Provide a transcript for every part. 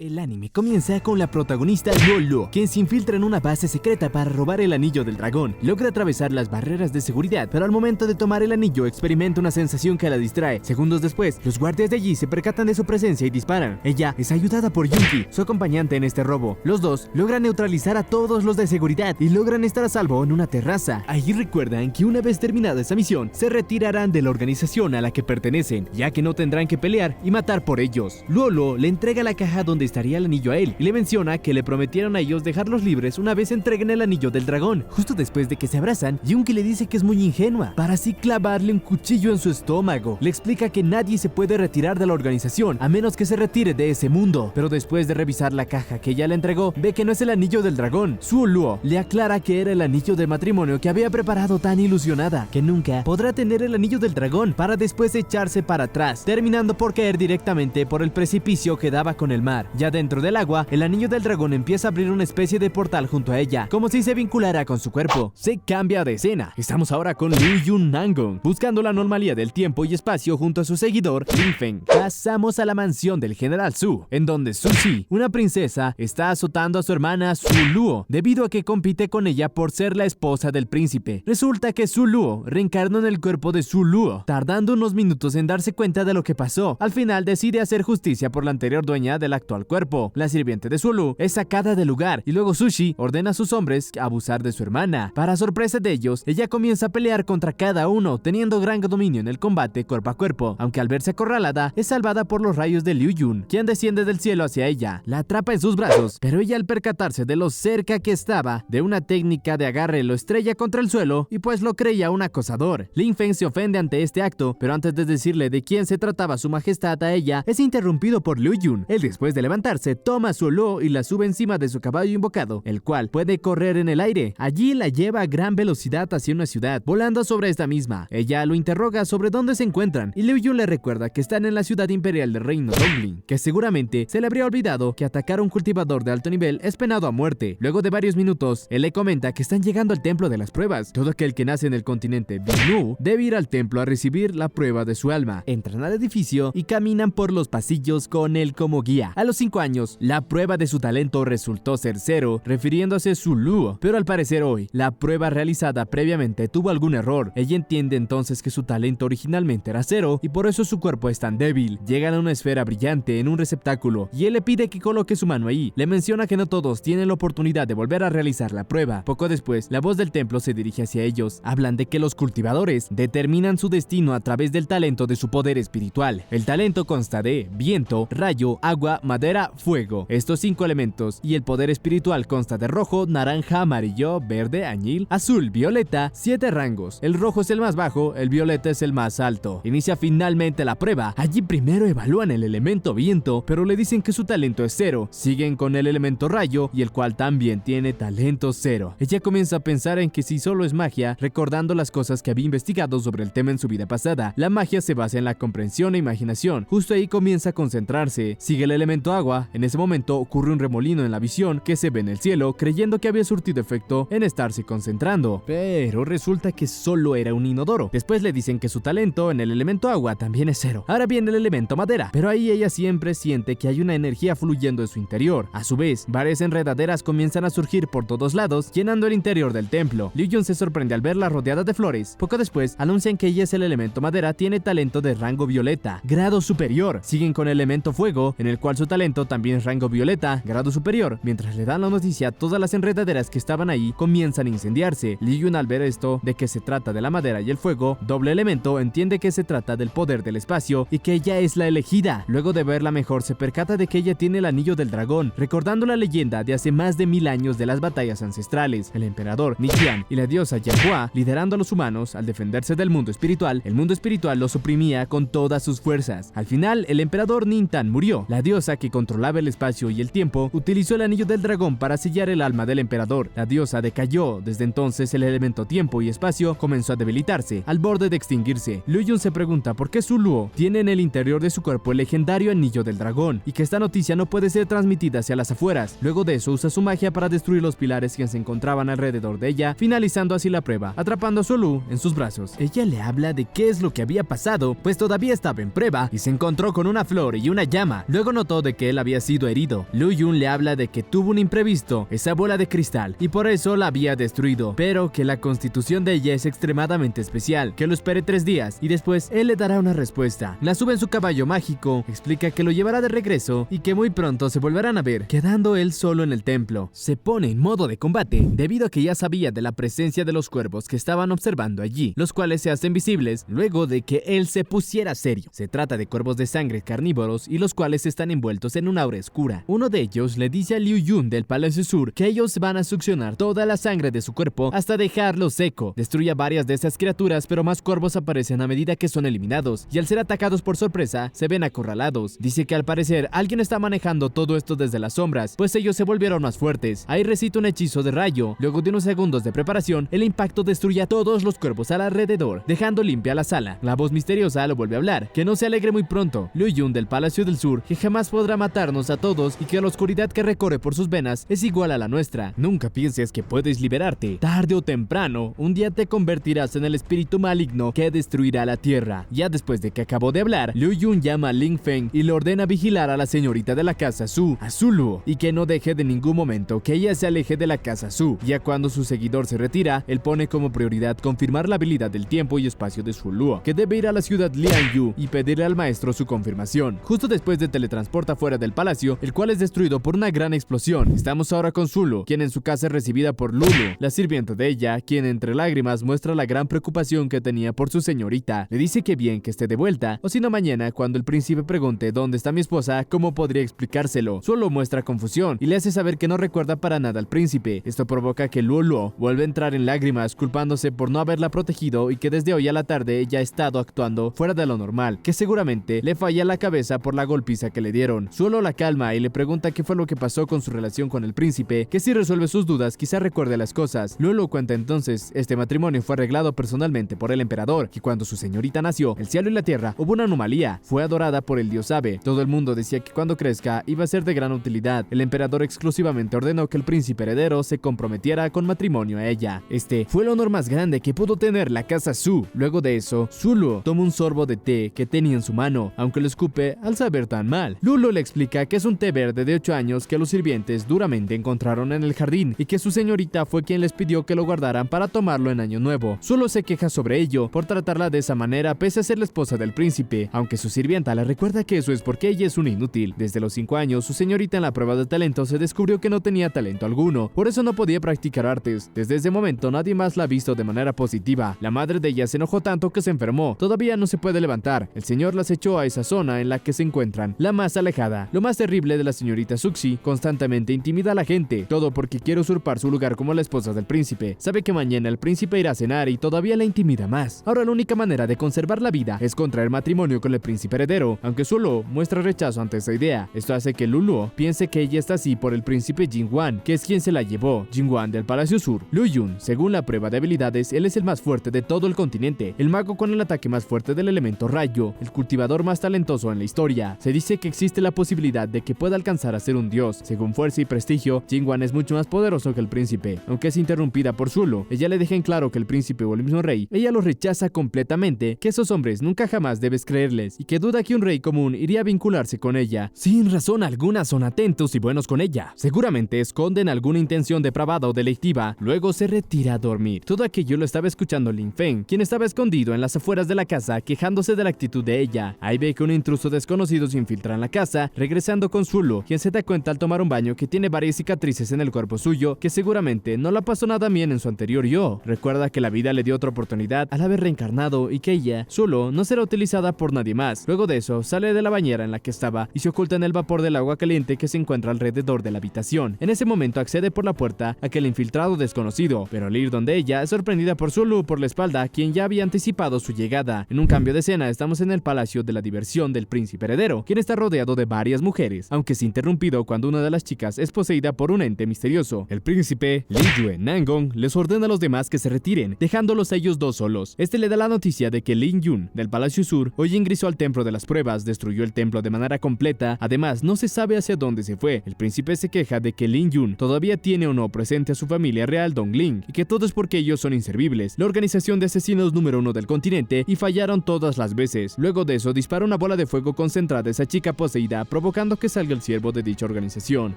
El anime comienza con la protagonista Lolo, quien se infiltra en una base secreta para robar el anillo del dragón. Logra atravesar las barreras de seguridad, pero al momento de tomar el anillo experimenta una sensación que la distrae. Segundos después, los guardias de allí se percatan de su presencia y disparan. Ella es ayudada por Yuki, su acompañante en este robo. Los dos logran neutralizar a todos los de seguridad y logran estar a salvo en una terraza. Allí recuerdan que una vez terminada esa misión, se retirarán de la organización a la que pertenecen, ya que no tendrán que pelear y matar por ellos. Lolo le entrega la caja donde estaría el anillo a él y le menciona que le prometieron a ellos dejarlos libres una vez entreguen el anillo del dragón. Justo después de que se abrazan, Yuki le dice que es muy ingenua, para así clavarle un cuchillo en su estómago. Le explica que nadie se puede retirar de la organización a menos que se retire de ese mundo, pero después de revisar la caja que ella le entregó, ve que no es el anillo del dragón. Luo le aclara que era el anillo de matrimonio que había preparado, tan ilusionada que nunca podrá tener el anillo del dragón, para después echarse para atrás, terminando por caer directamente por el precipicio que daba con el mar. Ya dentro del agua, el anillo del dragón empieza a abrir una especie de portal junto a ella, como si se vinculara con su cuerpo. Se cambia de escena. Estamos ahora con Liu Yun Nangon, buscando la anomalía del tiempo y espacio junto a su seguidor, Lin Feng. Pasamos a la mansión del general Su, en donde Sushi, una princesa, está azotando a su hermana Su Luo, debido a que compite con ella por ser la esposa del príncipe. Resulta que Su Luo reencarnó en el cuerpo de Su Luo, tardando unos minutos en darse cuenta de lo que pasó. Al final decide hacer justicia por la anterior dueña del actual cuerpo. La sirviente de Su Luo es sacada del lugar y luego Sushi ordena a sus hombres abusar de su hermana. Para sorpresa de ellos, ella comienza a pelear contra cada uno, teniendo gran dominio en el combate cuerpo a cuerpo, aunque al verse acorralada, es salvada por los rayos de Liu Yun, quien desciende del cielo hacia ella. La atrapa en sus brazos, pero ella, al percatarse de lo cerca que estaba de una técnica de agarre, lo estrella contra el suelo y pues lo creía un acosador. Lin Feng se ofende ante este acto, pero antes de decirle de quién se trataba su majestad a ella, es interrumpido por Liu Yun. Él, después de levantarse, toma a Su Luo y la sube encima de su caballo invocado, el cual puede correr en el aire. Allí la lleva a gran velocidad hacia una ciudad, volando sobre esta misma. Ella lo interroga sobre dónde se encuentran y Liu Yun le recuerda que están en la ciudad imperial del reino Dongling, que seguramente se le habría olvidado que atacar a un cultivador de alto nivel es penado a muerte. Luego de varios minutos, él le comenta que están llegando al templo de las pruebas. Todo aquel que nace en el continente Binu debe ir al templo a recibir la prueba de su alma. Entran al edificio y caminan por los pasillos con él como guía. A los 5 años, la prueba de su talento resultó ser 0, refiriéndose a Su Luo, pero al parecer hoy, la prueba realizada previamente tuvo algún error. Ella entiende entonces que su talento originalmente era 0 y por eso su cuerpo es tan débil. Llegan a una esfera brillante en un receptáculo y él le pide que coloque su mano ahí. Le menciona que no todos tienen la oportunidad de volver a realizar la prueba. Poco después, la voz del templo se dirige hacia ellos. Hablan de que los cultivadores determinan su destino a través del talento de su poder espiritual. El talento consta de viento, rayo, agua, madera, fuego. Estos 5 elementos, y el poder espiritual consta de rojo, naranja, amarillo, verde, añil, azul, violeta, 7 rangos. El rojo es el más bajo, el violeta es el más alto. Inicia finalmente la prueba. Allí primero evalúan el elemento viento, pero le dicen que su talento es 0. Siguen con el elemento rayo, y el cual también tiene talento 0. Ella comienza a pensar en que si solo es magia, recordando las cosas que había investigado sobre el tema en su vida pasada. La magia se basa en la comprensión e imaginación. Justo ahí comienza a concentrarse. Sigue el elemento agua. En ese momento ocurre un remolino en la visión que se ve en el cielo, creyendo que había surtido efecto en estarse concentrando, pero resulta que solo era un inodoro. Después le dicen que su talento en el elemento agua también es 0. Ahora viene el elemento madera, pero ahí ella siempre siente que hay una energía fluyendo en su interior. A su vez, varias enredaderas comienzan a surgir por todos lados, llenando el interior del templo. Liu Yun se sorprende al verla rodeada de flores. Poco después, anuncian que ella es el elemento madera, tiene talento de rango violeta, grado superior. Siguen con el elemento fuego, en el cual su talento también es rango violeta, grado superior. Mientras le dan la noticia, todas las enredaderas que estaban ahí comienzan a incendiarse. Liu Yun, al ver esto, de que se trata de la madera y el fuego, doble elemento, entiende que se trata del poder del espacio y que ella es la elegida. Luego de verla mejor, se percata de que ella tiene el anillo del dragón, recordando la leyenda de hace más de 1000 años de las batallas ancestrales. El emperador Nijian y la diosa Yanhua liderando a los humanos al defenderse del mundo espiritual. El mundo espiritual los oprimía con todas sus fuerzas. Al final, el emperador Nintan murió. La diosa, que controlaba el espacio y el tiempo, utilizó el anillo del dragón para sellar el alma del emperador. La diosa decayó. Desde entonces, el elemento tiempo y espacio comenzó a debilitarse, al borde de extinguirse. Liu Yun se pregunta por qué Su Luo tiene en el interior de su cuerpo el legendario anillo del dragón, y que esta noticia no puede ser transmitida hacia las afueras. Luego de eso, usa su magia para destruir los pilares que se encontraban alrededor de ella, finalizando así la prueba, atrapando a Su Luo en sus brazos. Ella le habla de qué es lo que había pasado, pues todavía estaba en prueba y se encontró con una flor y una llama. Luego notó de que él había sido herido. Lu Yun le habla de que tuvo un imprevisto, esa bola de cristal, y por eso la había destruido, pero que la constitución de ella es extremadamente especial, que lo espere 3 días y después él le dará una respuesta. La sube en su caballo mágico, explica que lo llevará de regreso y que muy pronto se volverán a ver, quedando él solo en el templo. Se pone en modo de combate debido a que ya sabía de la presencia de los cuervos que estaban observando allí, los cuales se hacen visibles luego de que él se pusiera serio. Se trata de cuervos de sangre carnívoros y los cuales están envueltos en una aura oscura. Uno de ellos le dice a Liu Yun del Palacio Sur que ellos van a succionar toda la sangre de su cuerpo hasta dejarlo seco. Destruye a varias de esas criaturas, pero más cuervos aparecen a medida que son eliminados, y al ser atacados por sorpresa, se ven acorralados. Dice que al parecer alguien está manejando todo esto desde las sombras, pues ellos se volvieron más fuertes. Ahí recita un hechizo de rayo. Luego de unos segundos de preparación, el impacto destruye a todos los cuervos al alrededor, dejando limpia la sala. La voz misteriosa lo vuelve a hablar, que no se alegre muy pronto. Liu Yun del Palacio del Sur, que jamás podrá matarnos a todos y que la oscuridad que recorre por sus venas es igual a la nuestra. Nunca pienses que puedes liberarte. Tarde o temprano, un día te convertirás en el espíritu maligno que destruirá la tierra. Ya después de que acabó de hablar, Liu Yun llama a Ling Feng y le ordena vigilar a la señorita de la casa Su, a Su Luo, y que no deje de ningún momento que ella se aleje de la casa Su. Ya cuando su seguidor se retira, él pone como prioridad confirmar la habilidad del tiempo y espacio de Su Luo, que debe ir a la ciudad Lianyu y pedirle al maestro su confirmación. Justo después de teletransporta fuera del palacio, el cual es destruido por una gran explosión. Estamos ahora con Su Luo, quien en su casa es recibida por Lulu, la sirvienta de ella, quien entre lágrimas muestra la gran preocupación que tenía por su señorita. Le dice que bien que esté de vuelta, o si no mañana, cuando el príncipe pregunte dónde está mi esposa, cómo podría explicárselo. Solo muestra confusión y le hace saber que no recuerda para nada al príncipe. Esto provoca que Luo Luo vuelva a entrar en lágrimas, culpándose por no haberla protegido y que desde hoy a la tarde ella ha estado actuando fuera de lo normal, que seguramente le falla la cabeza por la golpiza que le dieron. Solo la calma y le pregunta qué fue lo que pasó con su relación con el príncipe, que si resuelve sus dudas quizá recuerde las cosas. Luo Luo cuenta entonces, este matrimonio fue arreglado personalmente por el emperador, que cuando su señorita nació, el cielo y la tierra hubo una anomalía, fue adorada por el dios Abe. Todo el mundo decía que cuando crezca iba a ser de gran utilidad. El emperador exclusivamente ordenó que el príncipe heredero se comprometiera con matrimonio a ella. Este fue el honor más grande que pudo tener la casa Su. Luego de eso, Su Luo toma un sorbo de té que tenía en su mano, aunque lo escupe al saber tan mal. Luo Luo le explica que es un té verde de 8 años que los sirvientes duramente encontraron en el jardín y que su señorita fue quien les pidió que lo guardaran para tomarlo en Año Nuevo. Solo se queja sobre ello por tratarla de esa manera pese a ser la esposa del príncipe, aunque su sirvienta le recuerda que eso es porque ella es una inútil. Desde los 5 años, su señorita en la prueba de talento se descubrió que no tenía talento alguno, por eso no podía practicar artes. Desde ese momento nadie más la ha visto de manera positiva. La madre de ella se enojó tanto que se enfermó, todavía no se puede levantar. El señor las echó a esa zona en la que se encuentran, la más alejada. Lo más terrible de la señorita Suxi, constantemente intimida a la gente, todo porque quiere usurpar su lugar como la esposa del príncipe. Sabe que mañana el príncipe irá a cenar y todavía la intimida más. Ahora la única manera de conservar la vida es contraer matrimonio con el príncipe heredero, aunque Su Luo muestra rechazo ante esa idea. Esto hace que Lu Luo piense que ella está así por el príncipe Jin Wan, que es quien se la llevó. Jin Wan del Palacio Sur. Liu Yun, según la prueba de habilidades, él es el más fuerte de todo el continente, el mago con el ataque más fuerte del elemento rayo, el cultivador más talentoso en la historia. Se dice que existe la posibilidad de que pueda alcanzar a ser un dios. Según fuerza y prestigio, Jin Wan es mucho más poderoso que el príncipe, aunque es interrumpida por Su Luo. Ella le deja en claro que el príncipe o el mismo rey, ella lo rechaza completamente, que esos hombres nunca jamás debes creerles y que duda que un rey común iría a vincularse con ella. Sin razón alguna son atentos y buenos con ella. Seguramente esconden alguna intención depravada o delictiva. Luego se retira a dormir. Todo aquello lo estaba escuchando Ling Feng, quien estaba escondido en las afueras de la casa quejándose de la actitud de ella. Ahí ve que un intruso desconocido se infiltra en la casa, regresando con Su Luo, quien se da cuenta al tomar un baño que tiene varias cicatrices en el cuerpo suyo, que seguramente no la pasó nada bien en su anterior yo. Recuerda que la vida le dio otra oportunidad al haber reencarnado y que ella, Su Luo, no será utilizada por nadie más. Luego de eso, sale de la bañera en la que estaba y se oculta en el vapor del agua caliente que se encuentra alrededor de la habitación. En ese momento accede por la puerta a aquel infiltrado desconocido, pero al ir donde ella es sorprendida por Su Luo por la espalda, quien ya había anticipado su llegada. En un cambio de escena, estamos en el palacio de la diversión del príncipe heredero, quien está rodeado de varias mujeres, aunque es interrumpido cuando una de las chicas es poseída por un ente misterioso. El príncipe, Li Yue Nangong, les ordena a los demás que se retiren, dejándolos a ellos dos solos. Este le da la noticia de que Ling Yun, del Palacio Sur, hoy ingresó al templo de las pruebas, destruyó el templo de manera completa. Además, no se sabe hacia dónde se fue. El príncipe se queja de que Ling Yun todavía tiene o no presente a su familia real Dongling, y que todo es porque ellos son inservibles, la organización de asesinos número 1 del continente, y fallaron todas las veces. Luego de eso, dispara una bola de fuego concentrada a esa chica poseída provocando que salga el siervo de dicha organización.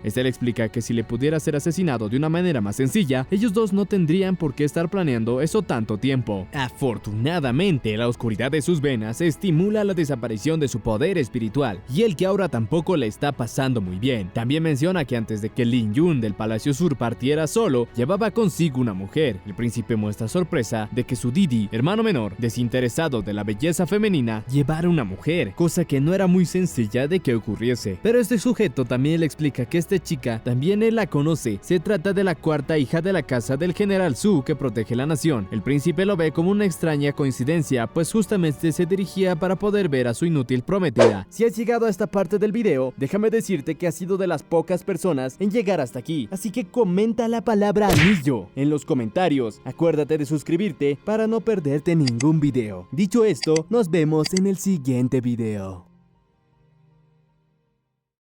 Este le explica que si le pudiera ser asesinado de una manera más sencilla, ellos dos no tendrían por qué estar planeando eso tanto tiempo. Afortunadamente, la oscuridad de sus venas estimula la desaparición de su poder espiritual, y el que ahora tampoco le está pasando muy bien. También menciona que antes de que Lin Yun del Palacio Sur partiera solo, llevaba consigo una mujer. El príncipe muestra sorpresa de que su Didi, hermano menor, desinteresado de la belleza femenina, llevara una mujer, cosa que no era muy sencilla de que ocurriese. Pero este sujeto también le explica que esta chica también él la conoce. Se trata de la cuarta hija de la casa del general Su que protege la nación. El príncipe lo ve como una extraña coincidencia, pues justamente se dirigía para poder ver a su inútil prometida. Si has llegado a esta parte del video, déjame decirte que has sido de las pocas personas en llegar hasta aquí, así que comenta la palabra anillo en los comentarios. Acuérdate de suscribirte para no perderte ningún video. Dicho esto, nos vemos en el siguiente video.